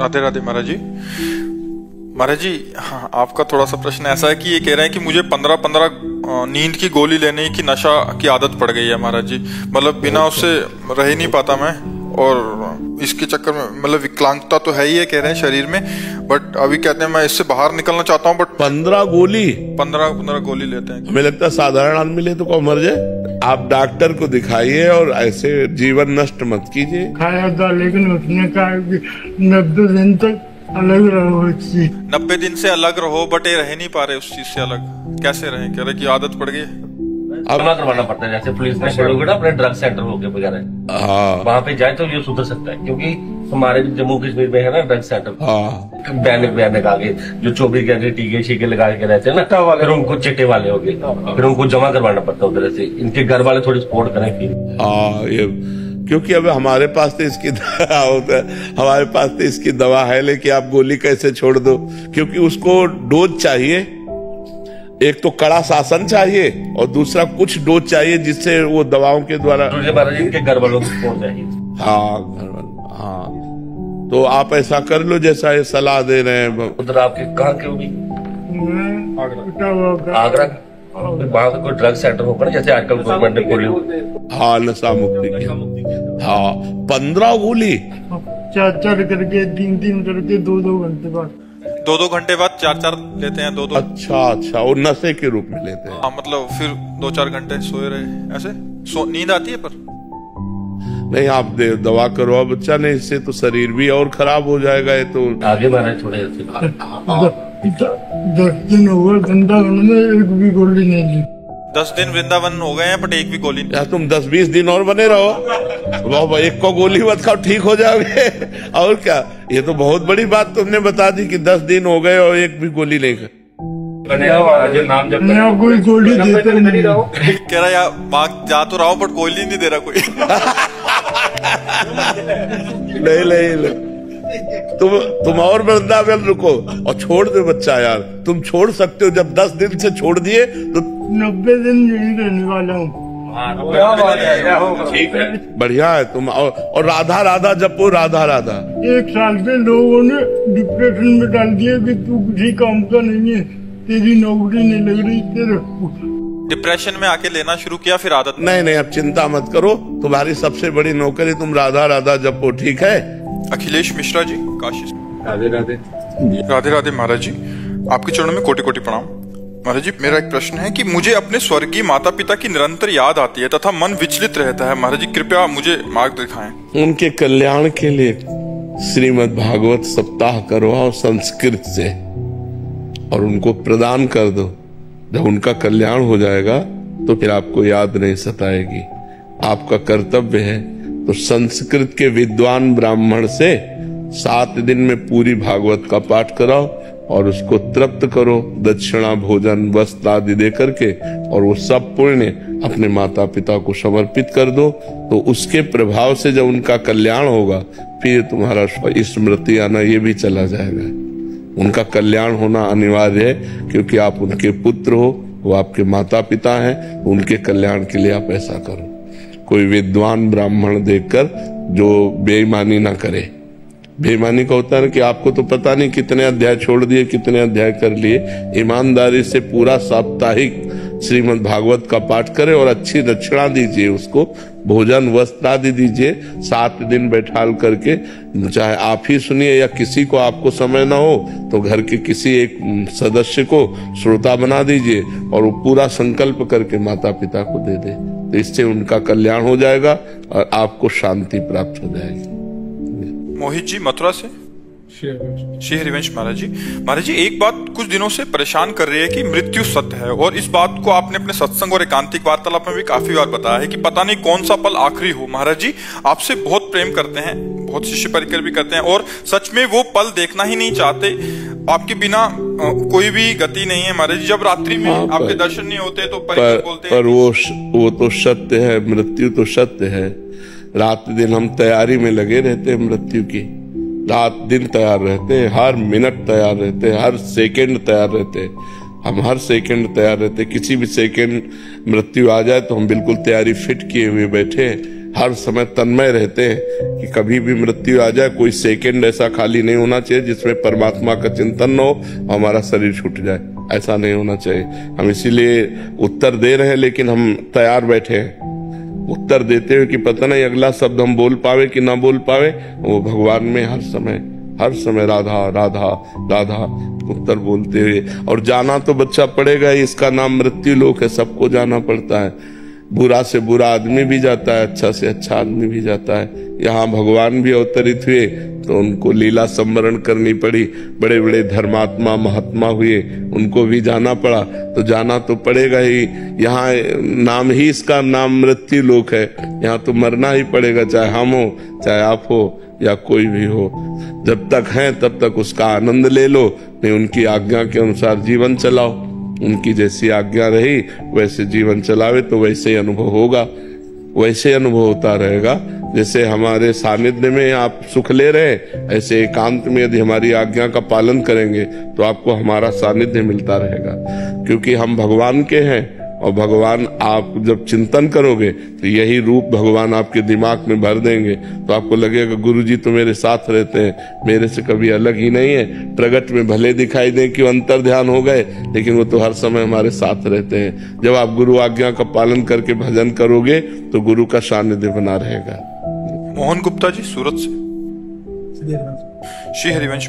राधे राधे महाराज जी। महाराज जी, हाँ, आपका थोड़ा सा प्रश्न ऐसा है कि ये कह रहे हैं कि मुझे 15-15 नींद की गोली लेने की नशा की आदत पड़ गई है महाराज जी। मतलब बिना उससे रह ही नहीं पाता मैं, और इसके चक्कर में मतलब विकलांगता तो है ही है कह रहे हैं शरीर में, बट अभी कहते हैं मैं इससे बाहर निकलना चाहता हूँ। बट 15 गोली 15 गोली लेते हैं। हमें लगता है साधारण आदमी ले तो कौन मर जाए। आप डॉक्टर को दिखाइए और ऐसे जीवन नष्ट मत कीजिए। खाया था लेकिन उसने कहा कि 90 दिन तक अलग रहो इससे। 90 दिन से अलग रहो, बट ये रह नहीं पा रहे उस चीज से अलग। कैसे रहे? कह रहे कि आदत पड़ गई। अब करवाना पड़ता है, जैसे पुलिस में पड़ोगे ना अपने ड्रग सेंटर हो गए वगैरह, हाँ, वहाँ पे जाए तो ये सुधर सकता है, क्योंकि हमारे जम्मू कश्मीर में है ना ड्रग सेंटर। हाँ, बैन लगा के जो 24 घंटे टीके शीके लगा के रहते हैं ना, फिर उनको चिट्टे वाले हो गए, फिर उनको जमा करवाना पड़ता है उधर से। इनके घर वाले थोड़ी सपोर्ट करें फिर। हाँ, ये क्योंकि अब हमारे पास तो इसकी हमारे पास तो इसकी दवा है, लेकिन आप गोली कैसे छोड़ दो? क्योंकि उसको डोज चाहिए, एक तो कड़ा शासन चाहिए और दूसरा कुछ डोज चाहिए जिससे वो दवाओं के द्वारा। महाराज इनके घर वालों को सपोर्ट चाहिए। हाँ, घर वालों, हाँ, तो आप ऐसा कर लो जैसा ये सलाह दे रहे हैं। उधर आपके कहाँ के होगी? आगरा। वहाँ कोई ड्रग सेंटर होगा ना, जैसे आजकल गवर्नमेंट ने खोली। हाँ, नशा मुक्ति की। हाँ, 15 गोली 4-4 करके 3-3 करके 2-2 घंटे बाद 2-2 घंटे बाद 4-4 लेते हैं। 2-2। अच्छा, और नशे के रूप में लेते हैं। हाँ, मतलब फिर 2-4 घंटे सोए रहे ऐसे। नींद आती है पर नहीं, आप दवा करवाओ बच्चा, नहीं इससे तो शरीर भी और खराब हो जाएगा। ये तो आगे बढ़े थोड़े 10 दिन हो गए वृंदावन में, एक भी गोली नहीं ली। 10 दिन वृंदावन हो गए हैं, बट एक भी गोली नहीं। या तुम 10-20 दिन और बने रहो, वाह, एक को गोली मत खाओ, ठीक हो जाओगे। और क्या, ये तो बहुत बड़ी बात तुमने बता दी कि 10 दिन हो गए और एक भी गोली नहीं खाई। कोई गोली देते नहीं। कह रहा यार मांग जा तो रहा हूँ, बट गोली नहीं दे रहा कोई। नहीं, तुम और वृंदावन रुको और छोड़ दो बच्चा। यार तुम छोड़ सकते हो, जब 10 दिन से छोड़ दिए तो 90 दिन नहीं रहने वाला हूँ। ठीक है, बढ़िया है तुम। और राधा राधा जपो, राधा राधा। 1 साल से लोगों ने डिप्रेशन में डाल दिया कि तू किसी काम का नहीं है, तेरी नौकरी नहीं लग रही, तेरे डिप्रेशन में आके लेना शुरू किया, फिर आदत। नहीं, अब चिंता मत करो, तुम्हारी सबसे बड़ी नौकरी तुम राधा राधा जपो, ठीक है? अखिलेश मिश्रा जी, काशी। राधे राधे। राधे राधे महाराज जी, आपके चरणों में कोटि कोटि प्रणाम। महाराज जी, मेरा एक प्रश्न है कि मुझे अपने स्वर्गीय माता पिता की निरंतर याद आती है तथा मन विचलित रहता है। महाराज जी, कृपया मुझे मार्ग दिखाएं। उनके कल्याण के लिए श्रीमद् भागवत सप्ताह करवाओ संस्कृत से और उनको प्रदान कर दो। जब उनका कल्याण हो जाएगा तो फिर आपको याद नहीं सताएगी। आपका कर्तव्य है तो संस्कृत के विद्वान ब्राह्मण से 7 दिन में पूरी भागवत का पाठ कराओ और उसको तृप्त करो, दक्षिणा, भोजन, वस्त्र आदि दे करके, और वो सब पुण्य अपने माता पिता को समर्पित कर दो। तो उसके प्रभाव से जब उनका कल्याण होगा, फिर तुम्हारा स्मृति आना ये भी चला जाएगा। उनका कल्याण होना अनिवार्य है, क्योंकि आप उनके पुत्र हो, वो आपके माता पिता हैं। उनके कल्याण के लिए आप ऐसा करो। कोई विद्वान ब्राह्मण देखकर जो बेईमानी ना करे। बेईमानी का होता है कि आपको तो पता नहीं कितने अध्याय छोड़ दिए, कितने अध्याय कर लिए। ईमानदारी से पूरा साप्ताहिक श्रीमद् भागवत का पाठ करे और अच्छी दक्षिणा दीजिए उसको, भोजन, वस्त्र आदि दीजिए। 7 दिन बैठाल करके, चाहे आप ही सुनिए या किसी को आपको समय ना हो तो घर के किसी एक सदस्य को श्रोता बना दीजिए और वो पूरा संकल्प करके माता पिता को दे दे। तो इससे उनका कल्याण हो जाएगा और आपको शांति प्राप्त हो जाएगी। मोहित जी, मथुरा से। श्री हरिवंश महाराज जी। महाराज जी, एक बात कुछ दिनों से परेशान कर रही है कि मृत्यु सत्य है, और इस बात को आपने अपने सत्संग और एकांतिक वार्तालाप में भी काफी बार बताया है कि पता नहीं कौन सा पल आखिरी हो। महाराज जी, आपसे बहुत प्रेम करते हैं, बहुत शिष्य परिकर भी करते हैं, और सच में वो पल देखना ही नहीं चाहते। आपके बिना कोई भी गति नहीं है महाराज जी। जब रात्रि में आपके दर्शन नहीं होते तो परिकर बोलते हैं। पर वो तो सत्य है, मृत्यु तो सत्य है। रात दिन हम तैयारी में लगे रहते हैं मृत्यु की। रात दिन तैयार रहते हैं, हर मिनट तैयार रहते हैं, हर सेकंड तैयार रहते हैं। हम हर सेकंड तैयार रहते हैं। किसी भी सेकंड मृत्यु आ जाए तो हम बिल्कुल तैयारी फिट किए हुए बैठे हैं। हर समय तन्मय रहते हैं कि कभी भी मृत्यु आ जाए, कोई सेकंड ऐसा खाली नहीं होना चाहिए जिसमें परमात्मा का चिंतन न हो, हमारा शरीर छूट जाए। ऐसा नहीं होना चाहिए। हम इसीलिए उत्तर दे रहे हैं, लेकिन हम तैयार बैठे हैं उत्तर देते हुए कि पता नहीं अगला शब्द हम बोल पावे कि ना बोल पावे। वो भगवान में हर समय राधा राधा राधा उत्तर बोलते हुए। और जाना तो बच्चा पड़ेगा, इसका नाम मृत्यु लोक है, सबको जाना पड़ता है। बुरा से बुरा आदमी भी जाता है, अच्छा से अच्छा आदमी भी जाता है। यहाँ भगवान भी अवतरित हुए तो उनको लीला स्मरण करनी पड़ी। बड़े बड़े धर्मात्मा महात्मा हुए, उनको भी जाना पड़ा, तो जाना तो पड़ेगा ही। यहाँ नाम ही इसका नाम मृत्यु लोक है, यहाँ तो मरना ही पड़ेगा, चाहे हम हो चाहे आप हो या कोई भी हो। जब तक हैं तब तक उसका आनंद ले लो, नहीं उनकी आज्ञा के अनुसार जीवन चलाओ। उनकी जैसी आज्ञा रही वैसे जीवन चलावे तो वैसे ही अनुभव होगा, वैसे अनुभव होता रहेगा। जैसे हमारे सानिध्य में आप सुख ले रहे, ऐसे एकांत में यदि हमारी आज्ञा का पालन करेंगे तो आपको हमारा सानिध्य मिलता रहेगा, क्योंकि हम भगवान के हैं। और भगवान आप जब चिंतन करोगे तो यही रूप भगवान आपके दिमाग में भर देंगे, तो आपको लगेगा गुरुजी तो मेरे साथ रहते हैं, मेरे से कभी अलग ही नहीं है। प्रगट में भले दिखाई दे कि अंतर ध्यान हो गए, लेकिन वो तो हर समय हमारे साथ रहते हैं। जब आप गुरु आज्ञा का पालन करके भजन करोगे तो गुरु का सानिध्य बना रहेगा। मोहन गुप्ता जी सूरत से। श्री हरिवंश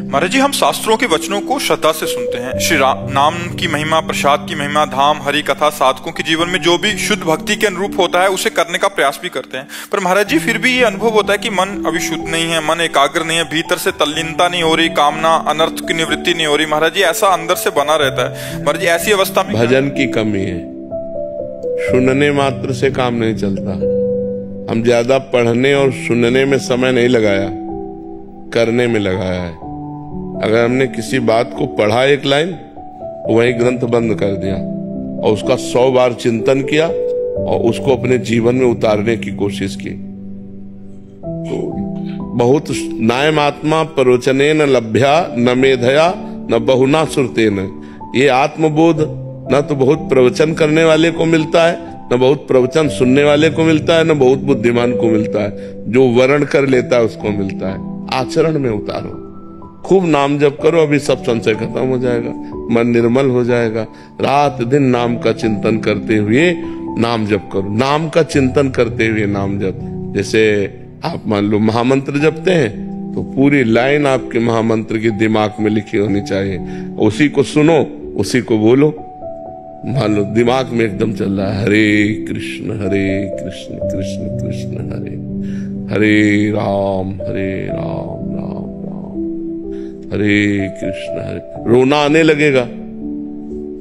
महाराज जी हम शास्त्रों के वचनों को श्रद्धा से सुनते हैं। श्री नाम की महिमा, प्रसाद की महिमा, धाम, हरि कथा, साधकों के जीवन में जो भी शुद्ध भक्ति के अनुरूप होता है उसे करने का प्रयास भी करते हैं। पर महाराज जी फिर भी ये अनुभव होता है कि मन अभी शुद्ध नहीं है, मन एकाग्र नहीं है, भीतर से तल्लीनता नहीं हो रही, कामना अनर्थ की निवृत्ति नहीं हो रही। महाराज जी ऐसा अंदर से बना रहता है। महाराज जी ऐसी अवस्था में भजन की कमी है, सुनने मात्र से काम नहीं चलता। हम ज्यादा पढ़ने और सुनने में समय नहीं लगाया, करने में लगाया है। अगर हमने किसी बात को पढ़ा एक लाइन, वही ग्रंथ बंद कर दिया और उसका 100 बार चिंतन किया और उसको अपने जीवन में उतारने की कोशिश की, तो बहुत नायम आत्मा प्रवचनेन लभ्या न मेधया न बहुना सुरतेन। ये आत्मबोध न तो बहुत प्रवचन करने वाले को मिलता है, न बहुत प्रवचन सुनने वाले को मिलता है, न बहुत बुद्धिमान को मिलता है। जो वर्ण कर लेता है उसको मिलता है। आचरण में उतारो, खूब नाम जप करो, अभी सब संशय खत्म हो जाएगा, मन निर्मल हो जाएगा। रात दिन नाम का चिंतन करते हुए नाम जप करो, नाम का चिंतन करते हुए नाम जप। जैसे आप मान लो महामंत्र जपते हैं तो पूरी लाइन आपके महामंत्र के दिमाग में लिखी होनी चाहिए, उसी को सुनो, उसी को बोलो। मान लो दिमाग में एकदम चल रहा है हरे कृष्ण कृष्ण कृष्ण हरे हरे राम राम राम हरे कृष्ण हरे। रोना आने लगेगा।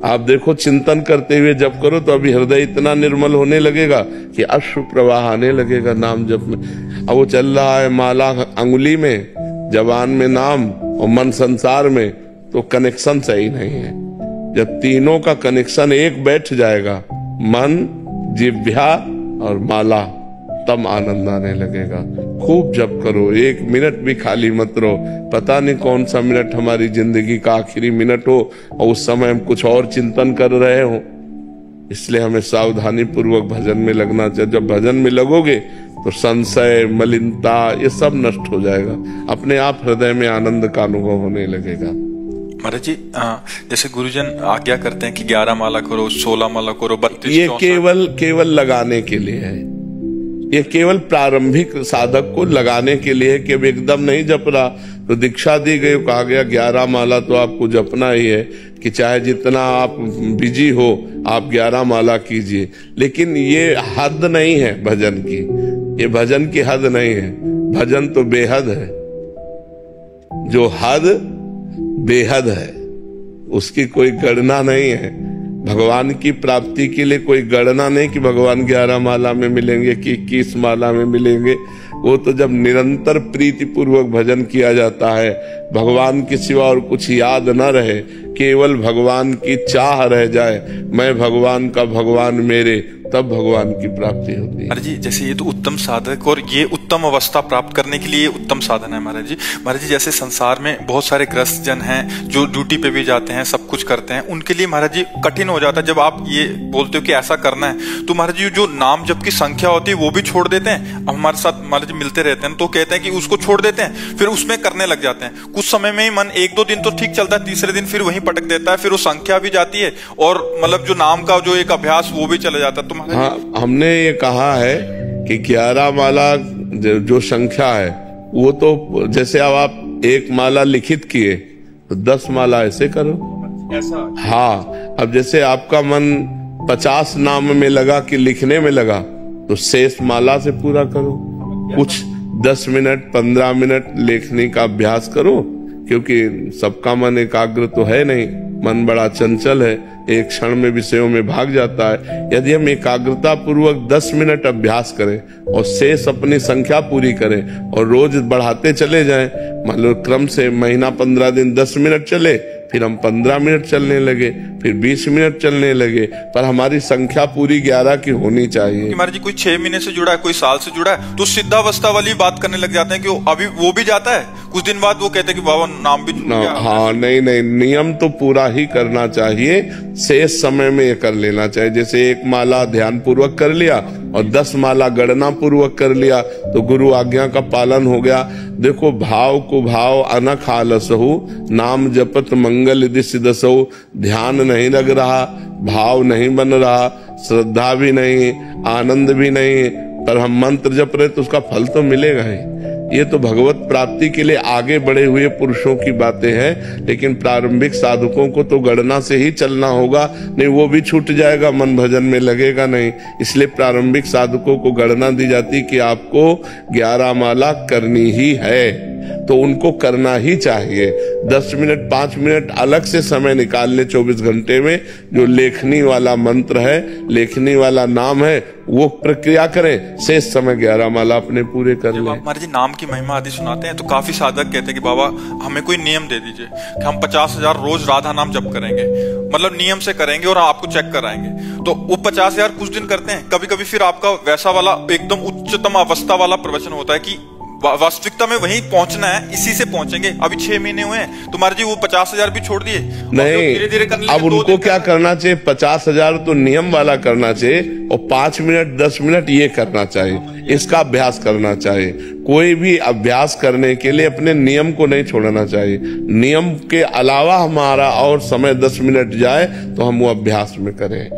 आप देखो चिंतन करते हुए जप करो तो अभी हृदय इतना निर्मल होने लगेगा कि अश्रु प्रवाह आने लगेगा नाम जप में। अब वो चल रहा है माला अंगुली में, जबान में नाम और मन संसार में, तो कनेक्शन सही नहीं है। जब तीनों का कनेक्शन एक बैठ जाएगा, मन, जिह्वा और माला, तब आनंद आने लगेगा। खूब जप करो, 1 मिनट भी खाली मत रहो। पता नहीं कौन सा मिनट हमारी जिंदगी का आखिरी मिनट हो और उस समय हम कुछ और चिंतन कर रहे हो। इसलिए हमें सावधानी पूर्वक भजन में लगना चाहिए। जब भजन में लगोगे तो संशय, मलिनता ये सब नष्ट हो जाएगा, अपने आप हृदय में आनंद का अनुभव होने लगेगा। महाराज जी जैसे गुरुजन आज्ञा करते हैं कि 11 माला करो, 16 माला करो, 32, ये केवल लगाने के लिए है। ये केवल प्रारंभिक साधक को लगाने के लिए है कि अब एकदम नहीं जप रहा तो दीक्षा दी गई, कहा गया 11 माला तो आपको जपना ही है, कि चाहे जितना आप बिजी हो आप 11 माला कीजिए। लेकिन ये हद नहीं है भजन की, ये भजन की हद नहीं है। भजन तो बेहद है, जो हद बेहद है उसकी कोई गणना नहीं है। भगवान की प्राप्ति के लिए कोई गणना नहीं कि भगवान 11 माला में मिलेंगे कि 21 माला में मिलेंगे। वो तो जब निरंतर प्रीति पूर्वक भजन किया जाता है, भगवान के सिवा और कुछ याद न रहे, केवल भगवान की चाह रह जाए, मैं भगवान का, भगवान मेरे, तब भगवान की प्राप्ति होती है। अरे जी जैसे ये तो उत्तम साधक और ये उत्तम उत्तम अवस्था प्राप्त करने के लिए उत्तम साधन है महाराज जी। महाराज जी, जैसे संसार में बहुत सारे ग्रस्त जन हैं जो ड्यूटी पे भी जाते हैं, सब कुछ करते हैं, उनके लिए महाराज जी कठिन हो जाता है जब आप ये बोलते हो कि ऐसा करना है, तो महाराज जी जो नाम जप की संख्या होती है वो भी छोड़ देते हैं। अब हमारे साथ महाराज जी मिलते रहते हैं तो कहते हैं कि उसको छोड़ देते हैं, फिर उसमें करने लग जाते हैं। कुछ समय में ही मन 1-2 दिन तो ठीक चलता है, तीसरे दिन फिर वहीं पटक देता है, फिर वो संख्या भी जाती है और मतलब जो नाम का जो एक अभ्यास वो भी चला जाता है। तो महाराज हाँ, हमने ये कहा है कि 11 माला जो संख्या है वो तो जैसे अब आप 1 माला लिखित किए तो 10 माला ऐसे करो ऐसा। हाँ, अब जैसे आपका मन 50 नाम में लगा कि लिखने में लगा तो शेष माला से पूरा करो। कुछ 10 मिनट 15 मिनट लेखनी का अभ्यास करो, क्योंकि सबका मन एकाग्र तो है नहीं, मन बड़ा चंचल है, एक क्षण में विषयों में भाग जाता है। यदि हम एकाग्रता पूर्वक 10 मिनट अभ्यास करें और शेष अपनी संख्या पूरी करें और रोज बढ़ाते चले जाएं, मान लो क्रम से महीना 15 दिन 10 मिनट चले, फिर हम 15 मिनट चलने लगे, फिर 20 मिनट चलने लगे, पर हमारी संख्या पूरी 11 की होनी चाहिए। महाराज जी कोई 6 महीने से जुड़ा है, कोई साल से जुड़ा है, तो सिद्धावस्था वाली बात करने लग जाते हैं कि अभी वो भी जाता है, कुछ दिन बाद वो कहते हैं कि बाबा नाम भी छूट गया। हाँ, नहीं, नियम तो पूरा ही करना चाहिए, शेष समय में ये कर लेना चाहिए। जैसे 1 माला ध्यान पूर्वक कर लिया और 10 माला गणना पूर्वक कर लिया तो गुरु आज्ञा का पालन हो गया। देखो, भाव को भाव अनख आलसहु, नाम जपत मंगल दिस दसहु। ध्यान नहीं लग रहा, भाव नहीं बन रहा, श्रद्धा भी नहीं, आनंद भी नहीं, पर हम मंत्र जप रहे तो उसका फल तो मिलेगा ही। ये तो भगवत प्राप्ति के लिए आगे बढ़े हुए पुरुषों की बातें हैं, लेकिन प्रारंभिक साधकों को तो गणना से ही चलना होगा, नहीं वो भी छूट जाएगा, मन भजन में लगेगा नहीं। इसलिए प्रारंभिक साधकों को गणना दी जाती कि आपको 11 माला करनी ही है, तो उनको करना ही चाहिए। 10 मिनट 5 मिनट अलग से समय निकाल ले 24 घंटे में, जो लेखनी वाला मंत्र है, लेखनी वाला नाम है, वो प्रक्रिया करें, शेष समय 11 माला अपने पूरे कर ले। महाराज जी नाम की महिमा आदि सुनाते हैं तो काफी साधक कहते हैं कि बाबा हमें कोई नियम दे दीजिए कि हम 50,000 रोज राधा नाम जप करेंगे, मतलब नियम से करेंगे और आपको चेक कराएंगे। तो वो 50,000 कुछ दिन करते हैं, कभी कभी फिर आपका वैसा वाला एकदम उच्चतम अवस्था वाला प्रवचन होता है कि वास्तविकता में वहीं पहुंचना है, इसी से पहुंचेंगे। अभी 6 महीने हुए हैं, तुम्हारे जी वो 50,000 भी छोड़ दिए, नहीं धीरे-धीरे करने अब उनको क्या करना चाहिए, 50,000 तो नियम वाला करना चाहिए और 5 मिनट 10 मिनट ये करना चाहिए, इसका अभ्यास करना चाहिए। कोई भी अभ्यास करने के लिए अपने नियम को नहीं छोड़ना चाहिए। नियम के अलावा हमारा और समय 10 मिनट जाए तो हम वो अभ्यास में करें।